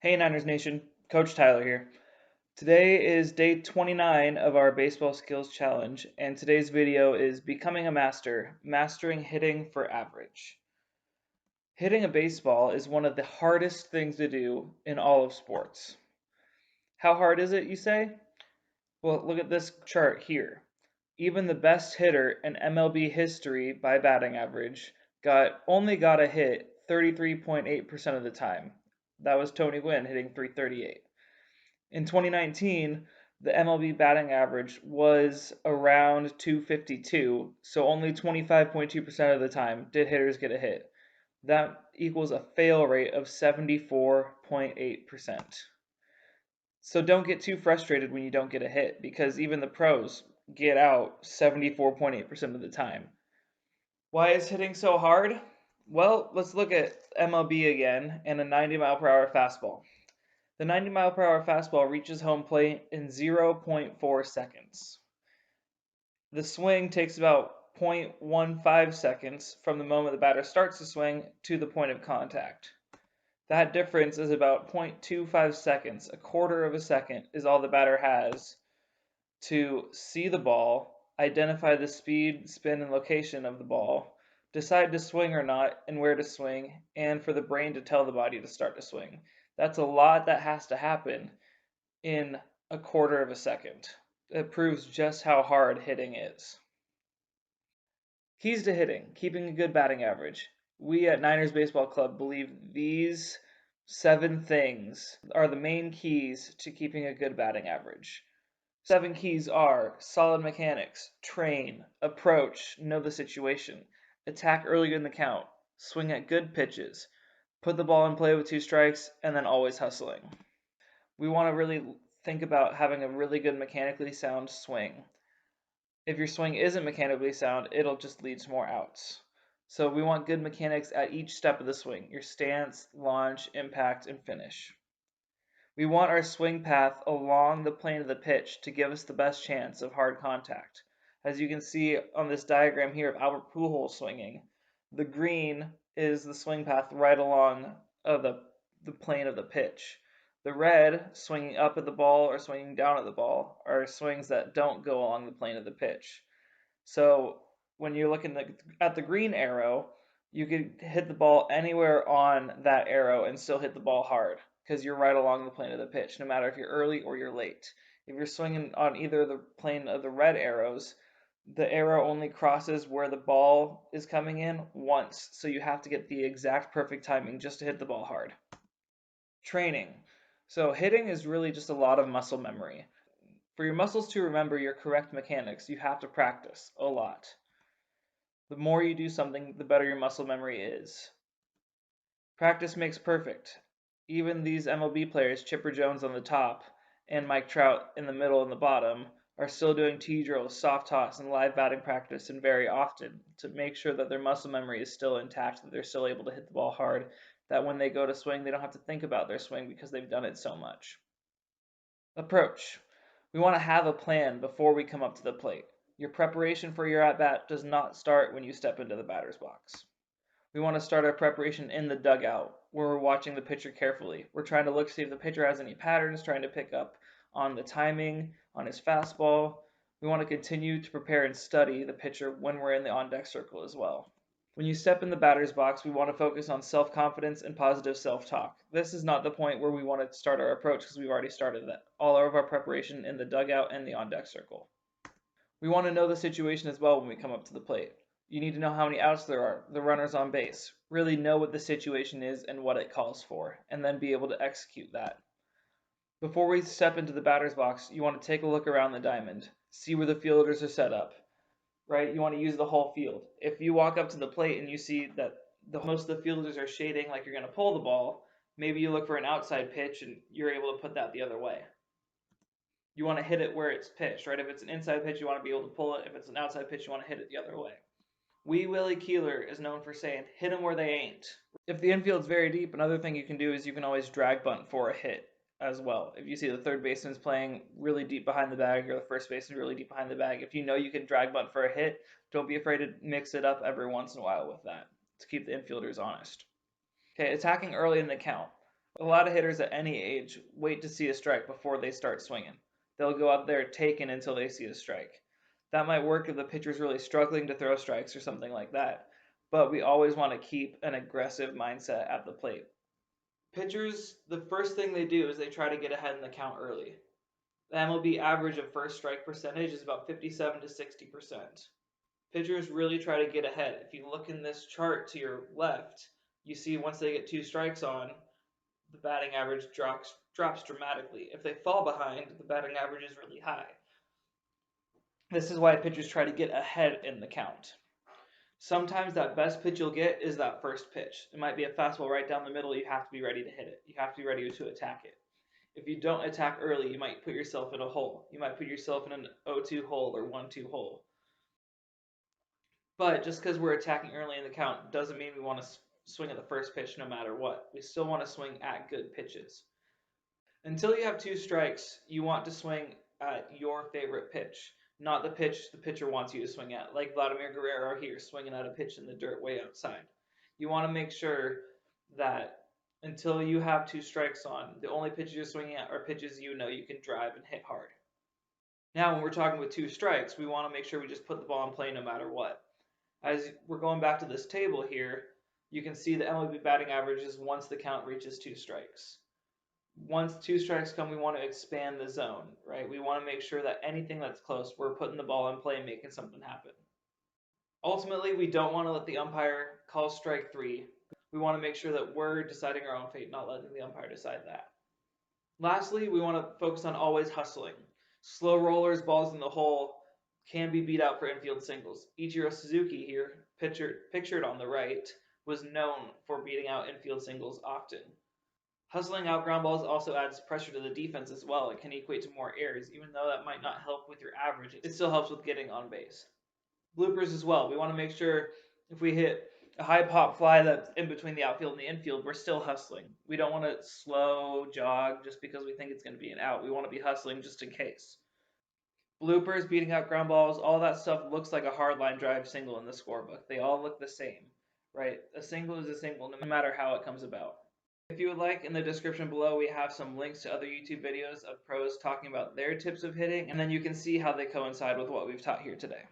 Hey Niners Nation, Coach Tyler here. Today is day 29 of our Baseball Skills Challenge, and today's video is Becoming a Master, Mastering Hitting for Average. Hitting a baseball is one of the hardest things to do in all of sports. How hard is it, you say? Well, look at this chart here. Even the best hitter in MLB history by batting average only got a hit 33.8% of the time. That was Tony Gwynn hitting 338. In 2019, the MLB batting average was around 252, so only 25.2% of the time did hitters get a hit. That equals a fail rate of 74.8%. So don't get too frustrated when you don't get a hit, because even the pros get out 74.8% of the time. Why is hitting so hard? Well, let's look at MLB again and a 90-mile-per-hour fastball. The 90-mile-per-hour fastball reaches home plate in 0.4 seconds. The swing takes about 0.15 seconds from the moment the batter starts to swing to the point of contact. That difference is about 0.25 seconds. A quarter of a second is all the batter has to see the ball, identify the speed, spin, and location of the ball, decide to swing or not and where to swing, and for the brain to tell the body to start to swing. That's a lot that has to happen in a quarter of a second. It proves just how hard hitting is. Keys to hitting, keeping a good batting average. We at Niners Baseball Club believe these 7 things are the main keys to keeping a good batting average. 7 keys are solid mechanics, train, approach, know the situation, attack early in the count, swing at good pitches, put the ball in play with 2 strikes, and then always hustling. We want to really think about having a really good mechanically sound swing. If your swing isn't mechanically sound, it'll just lead to more outs. So we want good mechanics at each step of the swing, your stance, launch, impact, and finish. We want our swing path along the plane of the pitch to give us the best chance of hard contact. As you can see on this diagram here of Albert Pujols swinging, the green is the swing path right along the plane of the pitch. The red, swinging up at the ball or swinging down at the ball, are swings that don't go along the plane of the pitch. So when you're looking at the green arrow, you could hit the ball anywhere on that arrow and still hit the ball hard because you're right along the plane of the pitch, no matter if you're early or you're late. If you're swinging on either the plane of the red arrows, the arrow only crosses where the ball is coming in once, so you have to get the exact perfect timing just to hit the ball hard. Training. So hitting is really just a lot of muscle memory. For your muscles to remember your correct mechanics, you have to practice a lot. The more you do something, the better your muscle memory is. Practice makes perfect. Even these MLB players, Chipper Jones on the top and Mike Trout in the middle and the bottom, are still doing tee drills, soft toss, and live batting practice, and very often to make sure that their muscle memory is still intact, that they're still able to hit the ball hard, that when they go to swing, they don't have to think about their swing because they've done it so much. Approach. We want to have a plan before we come up to the plate. Your preparation for your at-bat does not start when you step into the batter's box. We want to start our preparation in the dugout, where we're watching the pitcher carefully. We're trying to look, see if the pitcher has any patterns, trying to pick up on the timing, on his fastball. We want to continue to prepare and study the pitcher when we're in the on-deck circle as well. When you step in the batter's box, we want to focus on self-confidence and positive self-talk. This is not the point where we want to start our approach because we've already started that. All of our preparation in the dugout and the on-deck circle. We want to know the situation as well when we come up to the plate. You need to know how many outs there are, the runners on base, really know what the situation is and what it calls for, and then be able to execute that. Before we step into the batter's box, you want to take a look around the diamond, see where the fielders are set up, right? You want to use the whole field. If you walk up to the plate and you see that most of the fielders are shading like you're going to pull the ball, maybe you look for an outside pitch and you're able to put that the other way. You want to hit it where it's pitched, right? If it's an inside pitch, you want to be able to pull it. If it's an outside pitch, you want to hit it the other way. Wee Willie Keeler is known for saying, hit them where they ain't. If the infield's very deep, another thing you can do is you can always drag bunt for a hit as well. If you see the third baseman's playing really deep behind the bag or the first baseman really deep behind the bag, if you know you can drag bunt for a hit, don't be afraid to mix it up every once in a while with that to keep the infielders honest. Okay, attacking early in the count. A lot of hitters at any age wait to see a strike before they start swinging. They'll go out there taking until they see a strike. That might work if the pitcher's really struggling to throw strikes or something like that, but we always want to keep an aggressive mindset at the plate. Pitchers, the first thing they do is they try to get ahead in the count early. The MLB average of first strike percentage is about 57 to 60%. Pitchers really try to get ahead. If you look in this chart to your left, you see once they get 2 strikes on, the batting average drops dramatically. If they fall behind, the batting average is really high. This is why pitchers try to get ahead in the count. Sometimes that best pitch you'll get is that first pitch. It might be a fastball right down the middle. You have to be ready to hit it. You have to be ready to attack it. If you don't attack early, you might put yourself in a hole. You might put yourself in an 0-2 hole or 1-2 hole. But just because we're attacking early in the count doesn't mean we want to swing at the first pitch no matter what. We still want to swing at good pitches. Until you have 2 strikes, you want to swing at your favorite pitch, not the pitch the pitcher wants you to swing at, like Vladimir Guerrero here, swinging at a pitch in the dirt way outside. You want to make sure that until you have 2 strikes on, the only pitches you're swinging at are pitches you know you can drive and hit hard. Now, when we're talking with 2 strikes, we want to make sure we just put the ball in play no matter what. As we're going back to this table here, you can see the MLB batting average is once the count reaches 2 strikes. Once 2 strikes come, we want to expand the zone, right? We want to make sure that anything that's close, we're putting the ball in play and making something happen. Ultimately, we don't want to let the umpire call strike 3. We want to make sure that we're deciding our own fate, not letting the umpire decide that. Lastly, we want to focus on always hustling. Slow rollers, balls in the hole, can be beat out for infield singles. Ichiro Suzuki here, pictured on the right, was known for beating out infield singles often. Hustling out ground balls also adds pressure to the defense as well. It can equate to more errors. Even though that might not help with your average, it still helps with getting on base. Bloopers as well. We want to make sure if we hit a high pop fly that's in between the outfield and the infield, we're still hustling. We don't want to slow jog just because we think it's going to be an out. We want to be hustling just in case. Bloopers, beating out ground balls, all that stuff looks like a hard line drive single in the scorebook. They all look the same, right? A single is a single no matter how it comes about. If you would like, in the description below, we have some links to other YouTube videos of pros talking about their tips of hitting, and then you can see how they coincide with what we've taught here today.